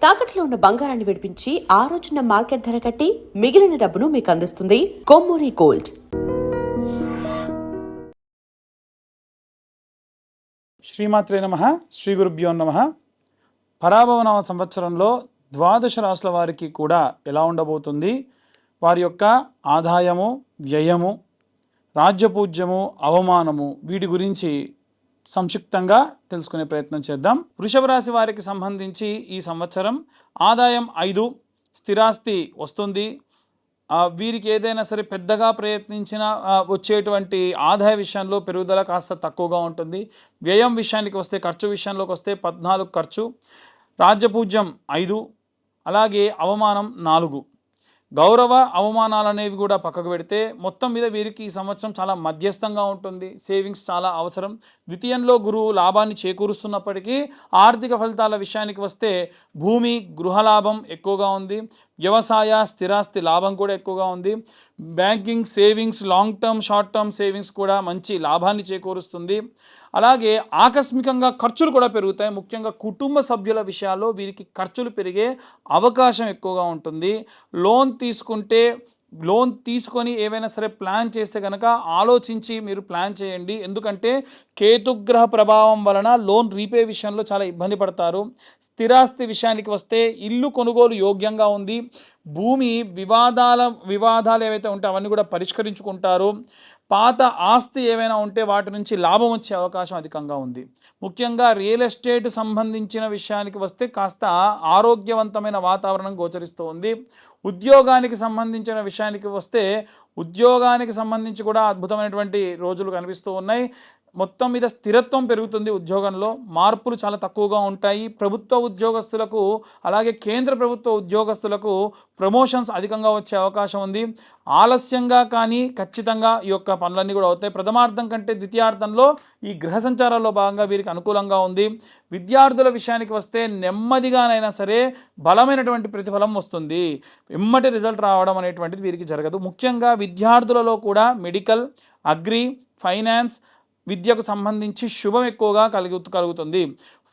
తాకట్లో ఉన్న బంగారాన్ని విడిపించి ఆ రోజున మార్కెట్ ధర కట్టి మిగిలిన డబ్బును మీకు అందిస్తుంది కొమ్మూరి గోల్డ్. శ్రీమాత్రే నమః. శ్రీ గురుభ్యో నమః. పరాభవనామ సంవత్సరంలో ద్వాదశ రాశుల వారికి కూడా ఎలా ఉండబోతుంది, వారి యొక్క ఆదాయము, వ్యయము, రాజ్యపూజ్యము, అవమానము, వీటి గురించి సంక్షిప్తంగా తెలుసుకునే ప్రయత్నం చేద్దాం. వృషభ రాశి వారికి సంబంధించి ఈ సంవత్సరం ఆదాయం 5, స్థిరాస్తి వస్తుంది. వీరికి ఏదైనా సరే పెద్దగా ప్రయత్నించిన వచ్చేటువంటి ఆదాయ విషయంలో పెరుగుదల కాస్త తక్కువగా ఉంటుంది. వ్యయం విషయానికి వస్తే, ఖర్చు విషయంలోకి వస్తే 14 ఖర్చు, రాజ్యపూజ్యం 5, అలాగే అవమానం 4. గౌరవ అవమానాలు అనేవి కూడా పక్కకు పెడితే మొత్తం మీద వీరికి ఈ సంవత్సరం చాలా మధ్యస్థంగా ఉంటుంది. సేవింగ్స్ చాలా అవసరం. ద్వితీయంలో గురువు లాభాన్ని చేకూరుస్తున్నప్పటికీ ఆర్థిక ఫలితాల విషయానికి వస్తే భూమి, గృహలాభం ఎక్కువగా ఉంది. వ్యవసాయ, స్థిరాస్తి లాభం కూడా ఎక్కువగా ఉంది. Banking, savings, long term, short term savings కూడా మంచి లాభాన్ని చేకూరుస్తుంది. అలాగే ఆకస్మికంగా ఖర్చులు కూడా పెరుగుతాయి. ముఖ్యంగా కుటుంబ సభ్యుల విషయాల్లో వీరికి ఖర్చులు పెరిగే అవకాశం ఎక్కువగా ఉంటుంది. లోన్ తీసుకొని ఏవైనా సరే ప్లాన్ చేస్తే కనుక ఆలోచించి మీరు ప్లాన్ చేయండి. ఎందుకంటే కేతుగ్రహ ప్రభావం వలన లోన్ రీపే విషయంలో చాలా ఇబ్బంది పడతారు. స్థిరాస్తి విషయానికి వస్తే ఇల్లు కొనుగోలు యోగ్యంగా ఉంది. భూమి వివాదాలు ఏవైతే ఉంటే అవన్నీ కూడా పరిష్కరించుకుంటారు. పాత ఆస్తి ఏవైనా ఉంటే వాటి నుంచి లాభం వచ్చే అవకాశం అధికంగా ఉంది. ముఖ్యంగా రియల్ ఎస్టేట్ సంబంధించిన విషయానికి వస్తే కాస్త ఆరోగ్యవంతమైన వాతావరణం గోచరిస్తూ ఉంది. ఉద్యోగానికి సంబంధించిన విషయానికి వస్తే ఉద్యోగానికి సంబంధించి కూడా అద్భుతమైనటువంటి రోజులు కనిపిస్తూ ఉన్నాయి. మొత్తం మీద స్థిరత్వం పెరుగుతుంది. ఉద్యోగంలో మార్పులు చాలా తక్కువగా ఉంటాయి. ప్రభుత్వ ఉద్యోగస్తులకు, అలాగే కేంద్ర ప్రభుత్వ ఉద్యోగస్తులకు ప్రమోషన్స్ అధికంగా వచ్చే అవకాశం ఉంది. ఆలస్యంగా కానీ ఖచ్చితంగా ఈ యొక్క పనులన్నీ కూడా అవుతాయి. ప్రథమార్థం కంటే ద్వితీయార్థంలో ఈ గ్రహ సంచారాల్లో భాగంగా వీరికి అనుకూలంగా ఉంది. విద్యార్థుల విషయానికి వస్తే నెమ్మదిగానైనా సరే బలమైనటువంటి ప్రతిఫలం వస్తుంది. ఎమ్మటి రిజల్ట్ రావడం అనేటువంటిది వీరికి జరగదు. ముఖ్యంగా విద్యార్థులలో కూడా మెడికల్, అగ్రి, ఫైనాన్స్, విద్యకు సంబంధించి శుభం ఎక్కువగా కలుగుతుంది.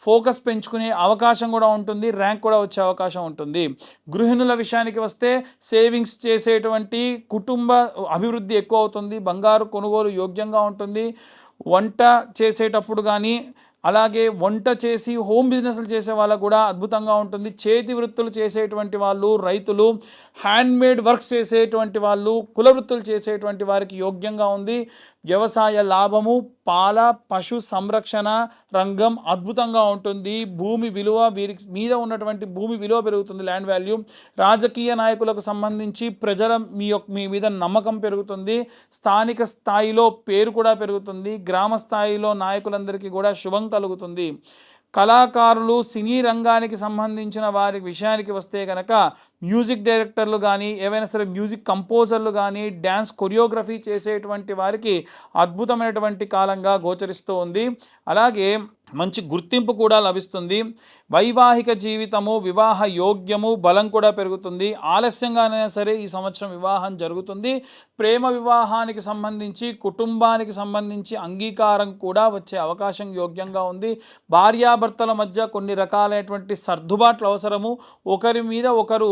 ఫోకస్ పెంచుకునే అవకాశం కూడా ఉంటుంది. ర్యాంక్ కూడా వచ్చే అవకాశం ఉంటుంది. గృహిణుల విషయానికి వస్తే సేవింగ్స్ చేసేటువంటి కుటుంబ అభివృద్ధి ఎక్కువ అవుతుంది. బంగారు కొనుగోలు యోగ్యంగా ఉంటుంది. వంట చేసేటప్పుడు కానీ, అలాగే వంట చేసి హోమ్ బిజినెస్లు చేసే వాళ్ళకు కూడా అద్భుతంగా ఉంటుంది. చేతి వృత్తులు చేసేటువంటి వాళ్ళు, రైతులు, హ్యాండ్మేడ్ వర్క్స్ చేసేటువంటి వాళ్ళు, కుల వృత్తులు చేసేటువంటి వారికి యోగ్యంగా ఉంది. వ్యవసాయ లాభము, పాల, పశు సంరక్షణ రంగం అద్భుతంగా ఉంటుంది. భూమి విలువ, వీరికి మీద ఉన్నటువంటి భూమి విలువ పెరుగుతుంది, ల్యాండ్ వాల్యూ. రాజకీయ నాయకులకు సంబంధించి ప్రజల మీ మీద నమ్మకం పెరుగుతుంది. స్థానిక స్థాయిలో పేరు కూడా పెరుగుతుంది. గ్రామ స్థాయిలో నాయకులందరికీ కూడా శుభం కలుగుతుంది. కళాకారులు, సినీ రంగానికి సంబంధించిన వారి విషయానికి వస్తే కనుక మ్యూజిక్ డైరెక్టర్లు కానీ, ఏవైనా సరే మ్యూజిక్ కంపోజర్లు కానీ, డ్యాన్స్ కొరియోగ్రఫీ చేసేటువంటి వారికి అద్భుతమైనటువంటి కాలంగా గోచరిస్తూ ఉంది. అలాగే మంచి గుర్తింపు కూడా లభిస్తుంది. వైవాహిక జీవితము, వివాహ యోగ్యము, బలం కూడా పెరుగుతుంది. ఆలస్యంగానైనా సరే ఈ సంవత్సరం వివాహం జరుగుతుంది. ప్రేమ వివాహానికి సంబంధించి, కుటుంబానికి సంబంధించి అంగీకారం కూడా వచ్చే అవకాశం యోగ్యంగా ఉంది. భార్యాభర్తల మధ్య కొన్ని రకాలైనటువంటి సర్దుబాట్లు అవసరము. ఒకరి మీద ఒకరు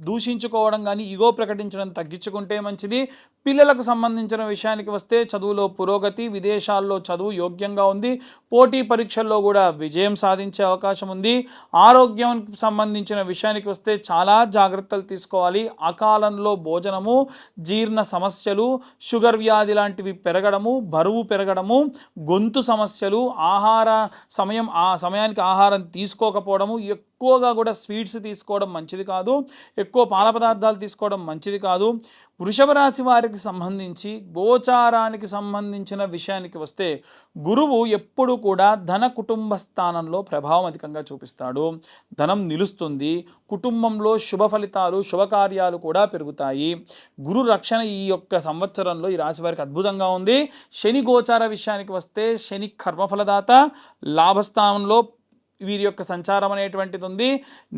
దూషించుకోవడం కానీ, ఈగో ప్రకటించడం తగ్గించుకుంటే మంచిది. పిల్లలకు సంబంధించిన విషయానికి వస్తే చదువులో పురోగతి, విదేశాల్లో చదువు యోగ్యంగా ఉంది. పోటీ పరీక్షల్లో కూడా విజయం సాధించే అవకాశం ఉంది. ఆరోగ్యానికి సంబంధించిన విషయానికి వస్తే చాలా జాగ్రత్తలు తీసుకోవాలి. అకాలంలో భోజనము, జీర్ణ సమస్యలు, షుగర్ వ్యాధి లాంటివి పెరగడము, బరువు పెరగడము, గొంతు సమస్యలు, సమయానికి ఆహారం తీసుకోకపోవడము, ఎక్కువగా కూడా స్వీట్స్ తీసుకోవడం మంచిది కాదు. ఎక్కువ పాల పదార్థాలు తీసుకోవడం మంచిది కాదు. వృషభ రాశి వారికి సంబంధించి గోచారానికి సంబంధించిన విషయానికి వస్తే గురువు ఎప్పుడు కూడా ధన కుటుంబ స్థానంలో ప్రభావం అధికంగా చూపిస్తాడు. ధనం నిలుస్తుంది. కుటుంబంలో శుభ ఫలితాలు, శుభకార్యాలు కూడా పెరుగుతాయి. గురు రక్షణ ఈ యొక్క సంవత్సరంలో ఈ రాశి వారికి అద్భుతంగా ఉంది. శని గోచార విషయానికి వస్తే శని కర్మఫలదాత, లాభస్థానంలో వీరి యొక్క సంచారం అనేటువంటిది ఉంది.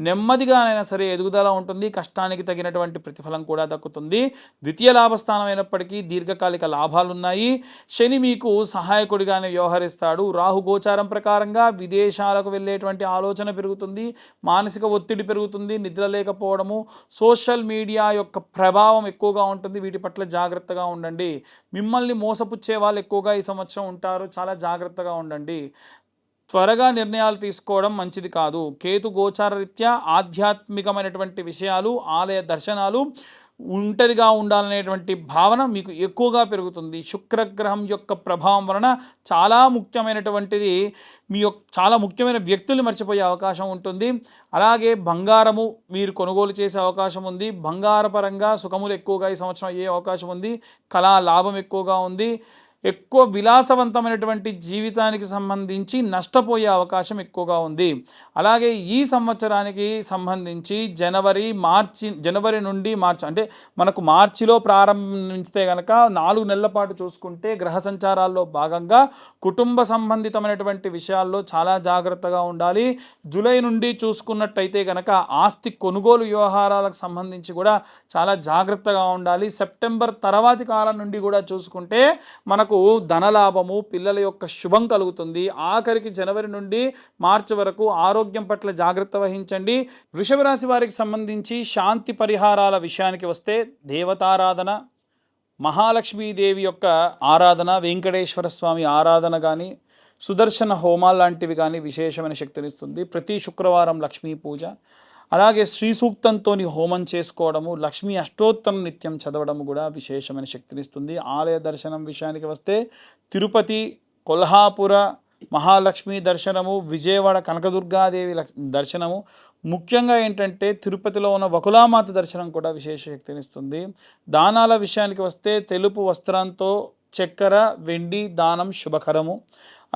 నెమ్మదిగానైనా సరే ఎదుగుదల ఉంటుంది, కష్టానికి తగినటువంటి ప్రతిఫలం కూడా దక్కుతుంది. ద్వితీయ లాభస్థానం అయినప్పటికీ దీర్ఘకాలిక లాభాలు ఉన్నాయి. శని మీకు సహాయకుడిగానే వ్యవహరిస్తాడు. రాహు గోచారం ప్రకారంగా విదేశాలకు వెళ్ళేటువంటి ఆలోచన పెరుగుతుంది, మానసిక ఒత్తిడి పెరుగుతుంది, నిద్ర లేకపోవడము, సోషల్ మీడియా యొక్క ప్రభావం ఎక్కువగా ఉంటుంది. వీటి పట్ల జాగ్రత్తగా ఉండండి. మిమ్మల్ని మోసపుచ్చే వాళ్ళు ఎక్కువగా ఈ సంవత్సరం ఉంటారు, చాలా జాగ్రత్తగా ఉండండి. త్వరగా నిర్ణయాలు తీసుకోవడం మంచిది కాదు. కేతు గోచార రీత్యా ఆధ్యాత్మికమైనటువంటి విషయాలు, ఆలయ దర్శనాలు, ఒంటరిగా ఉండాలనేటువంటి భావన మీకు ఎక్కువగా పెరుగుతుంది. శుక్రగ్రహం యొక్క ప్రభావం వలన చాలా ముఖ్యమైనటువంటిది, చాలా ముఖ్యమైన వ్యక్తులు మర్చిపోయే అవకాశం ఉంటుంది. అలాగే బంగారము మీరు కొనుగోలు చేసే అవకాశం ఉంది. బంగారపరంగా సుఖములు ఎక్కువగా ఈ సంవత్సరం అయ్యే అవకాశం ఉంది. కళా లాభం ఎక్కువగా ఉంది. ఎక్కువ విలాసవంతమైనటువంటి జీవితానికి సంబంధించి నష్టపోయే అవకాశం ఎక్కువగా ఉంది. అలాగే ఈ సంవత్సరానికి సంబంధించి జనవరి నుండి మార్చి, అంటే మనకు మార్చిలో ప్రారంభిస్తే కనుక 4 నెలల పాటు చూసుకుంటే గ్రహ సంచారాల్లో భాగంగా కుటుంబ సంబంధితమైనటువంటి విషయాల్లో చాలా జాగ్రత్తగా ఉండాలి. జూలై నుండి చూసుకున్నట్టయితే కనుక ఆస్తి కొనుగోలు వ్యవహారాలకు సంబంధించి కూడా చాలా జాగ్రత్తగా ఉండాలి. సెప్టెంబర్ తర్వాతి కాలం నుండి కూడా చూసుకుంటే మనకు ధనలాభము, పిల్లల యొక్క శుభం కలుగుతుంది. ఆఖరికి జనవరి నుండి మార్చి వరకు ఆరోగ్యం పట్ల జాగ్రత్త వహించండి. వృషభ రాశి వారికి సంబంధించి శాంతి పరిహారాల విషయానికి వస్తే దేవతారాధన, మహాలక్ష్మీదేవి యొక్క ఆరాధన, వెంకటేశ్వర స్వామి ఆరాధన కానీ, సుదర్శన హోమాలు లాంటివి కానీ విశేషమైన శక్తినిస్తుంది. ప్రతి శుక్రవారం లక్ష్మీ పూజ, అలాగే శ్రీ సూక్తంతో హోమం చేసుకోవడము, లక్ష్మీ అష్టోత్తరం నిత్యం చదవడము కూడా విశేషమైన శక్తినిస్తుంది. ఆలయ దర్శనం విషయానికి వస్తే తిరుపతి, కొల్హాపుర మహాలక్ష్మి దర్శనము, విజయవాడ కనకదుర్గాదేవి దర్శనము, ముఖ్యంగా ఏంటంటే తిరుపతిలో ఉన్న వకులామాత దర్శనం కూడా విశేష శక్తినిస్తుంది. దానాల విషయానికి వస్తే తెలుపు వస్త్రంతో చక్కెర, వెండి దానం శుభకరము.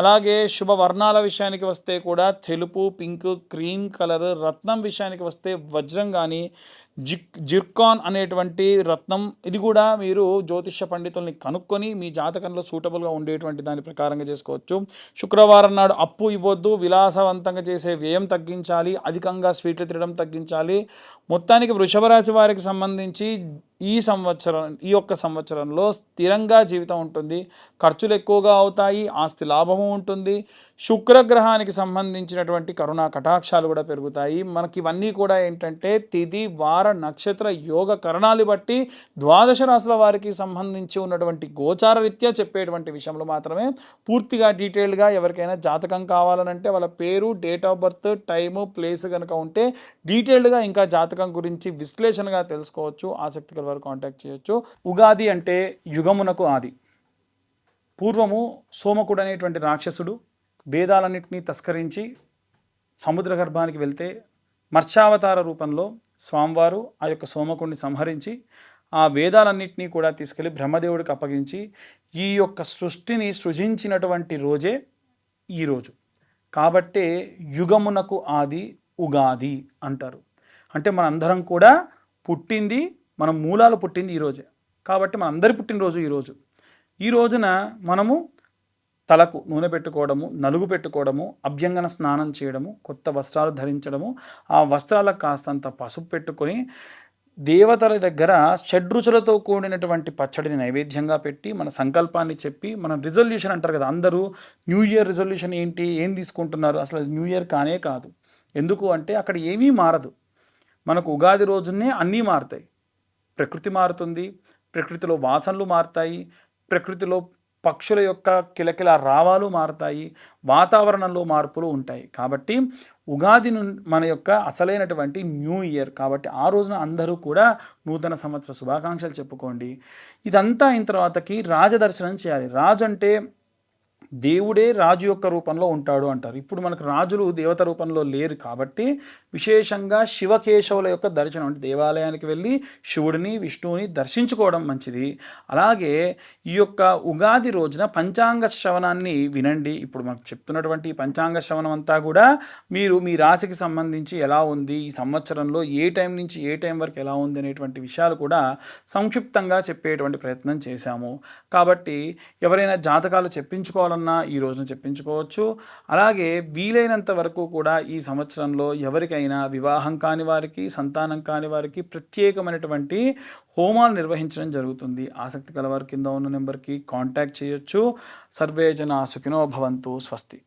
అలాగే శుభవర్ణాల విషయానికి వస్తే కూడా తెలుపు, పింక్, క్రీమ్ కలర్. రత్నం విషయానికి వస్తే వజ్రం కానీ జిర్కాన్ అనేటువంటి రత్నం, ఇది కూడా మీరు జ్యోతిష్య పండితుల్ని కనుక్కొని మీ జాతకంలో సూటబుల్గా ఉండేటువంటి దాని ప్రకారంగా చేసుకోవచ్చు. శుక్రవారం నాడు అప్పు ఇవ్వద్దు, విలాసవంతంగా చేసే వ్యయం తగ్గించాలి, అధికంగా స్వీట్లు తినడం తగ్గించాలి. మొత్తానికి వృషభ రాశి వారికి సంబంధించి ఈ యొక్క సంవత్సరంలో స్థిరంగా జీవితం ఉంటుంది, ఖర్చులు ఎక్కువగా అవుతాయి, ఆస్తి లాభము ఉంటుంది. శుక్రగ్రహానికి సంబంధించినటువంటి కరుణా కటాక్షాలు కూడా పెరుగుతాయి. మనకి ఇవన్నీ కూడా ఏంటంటే తిథి, వార, నక్షత్ర యోగ కరణాలు బట్టి ద్వాదశ రాశుల వారికి సంబంధించి ఉన్నటువంటి గోచార రీత్యా చెప్పేటువంటి విషయంలో మాత్రమే. పూర్తిగా డీటెయిల్గా ఎవరికైనా జాతకం కావాలనంటే వాళ్ళ పేరు, date of birth, time, place కనుక ఉంటే డీటెయిల్డ్గా ఇంకా జాతకం గురించి విశ్లేషణగా తెలుసుకోవచ్చు. ఆసక్తి గల వారు కాంటాక్ట్ చేయొచ్చు. ఉగాది అంటే యుగమునకు ఆది. పూర్వము సోమకుడు అనేటువంటి రాక్షసుడు వేదాలన్నింటినీ తస్కరించి సముద్ర గర్భానికి వెళ్తే మత్స్యావతార రూపంలో స్వామివారు ఆ యొక్క సోమకుడిని సంహరించి ఆ వేదాలన్నింటినీ కూడా తీసుకెళ్ళి బ్రహ్మదేవుడికి అప్పగించి ఈ యొక్క సృష్టిని సృజించినటువంటి రోజే ఈరోజు. కాబట్టే యుగమునకు ఆది ఉగాది అంటారు. అంటే మనందరం కూడా పుట్టింది, మన మూలాలు పుట్టింది ఈరోజే. కాబట్టి మనందరి పుట్టినరోజు ఈరోజు. ఈ రోజున మనము తలకు నూనె పెట్టుకోవడము, నలుగు పెట్టుకోవడము, అభ్యంగన స్నానం చేయడము, కొత్త వస్త్రాలు ధరించడము, ఆ వస్త్రాలకు కాస్తంత పసుపు పెట్టుకొని దేవతల దగ్గర షడ్రుచులతో కూడినటువంటి పచ్చడిని నైవేద్యంగా పెట్టి మన సంకల్పాన్ని చెప్పి, మన రిజల్యూషన్ అంటారు కదా, అందరూ న్యూ ఇయర్ రిజల్యూషన్ ఏంటి, ఏం తీసుకుంటున్నారు, అసలు న్యూ ఇయర్ కానే కాదు. ఎందుకు అంటే అక్కడ ఏమీ మారదు. మనకు ఉగాది రోజునే అన్నీ మారుతాయి. ప్రకృతి మారుతుంది, ప్రకృతిలో వాసనలు మారుతాయి, ప్రకృతిలో పక్షుల యొక్క కిలకిల రావాలు మారుతాయి, వాతావరణంలో మార్పులు ఉంటాయి. కాబట్టి ఉగాది మన యొక్క అసలైనటువంటి న్యూ ఇయర్. కాబట్టి ఆ రోజున అందరూ కూడా నూతన సంవత్సర శుభాకాంక్షలు చెప్పుకోండి. ఇదంతా అయిన తర్వాతకి రాజదర్శనం చేయాలి. రాజు అంటే దేవుడే రాజు యొక్క రూపంలో ఉంటాడు అంటారు. ఇప్పుడు మనకు రాజులు దేవత రూపంలో లేరు కాబట్టి విశేషంగా శివకేశవుల యొక్క దర్శనం, అంటే దేవాలయానికి వెళ్ళి శివుడిని, విష్ణువుని దర్శించుకోవడం మంచిది. అలాగే ఈ యొక్క ఉగాది రోజున పంచాంగ శ్రవణాన్ని వినండి. ఇప్పుడు మనకు చెప్తున్నటువంటి పంచాంగ శ్రవణం అంతా కూడా మీరు మీ రాశికి సంబంధించి ఎలా ఉంది, ఈ సంవత్సరంలో ఏ టైం నుంచి ఏ టైం వరకు ఎలా ఉంది అనేటువంటి విషయాలు కూడా సంక్షిప్తంగా చెప్పేటువంటి ప్రయత్నం చేశాము. కాబట్టి ఎవరైనా జాతకాలు చెప్పించుకోవాలనుకుంటే కావాలన్నా ఈ రోజున చెప్పించుకోవచ్చు. అలాగే వీలైనంత వరకు కూడా ఈ సంవత్సరంలో ఎవరికైనా వివాహం కాని వారికి, సంతానం కాని వారికి ప్రత్యేకమైనటువంటి హోమాలు నిర్వహించడం జరుగుతుంది. ఆసక్తి కలవారు కింద ఉన్న నెంబర్‌కి కాంటాక్ట్ చేయొచ్చు. సర్వే జనా సుఖినో భవంతు. స్వస్తి.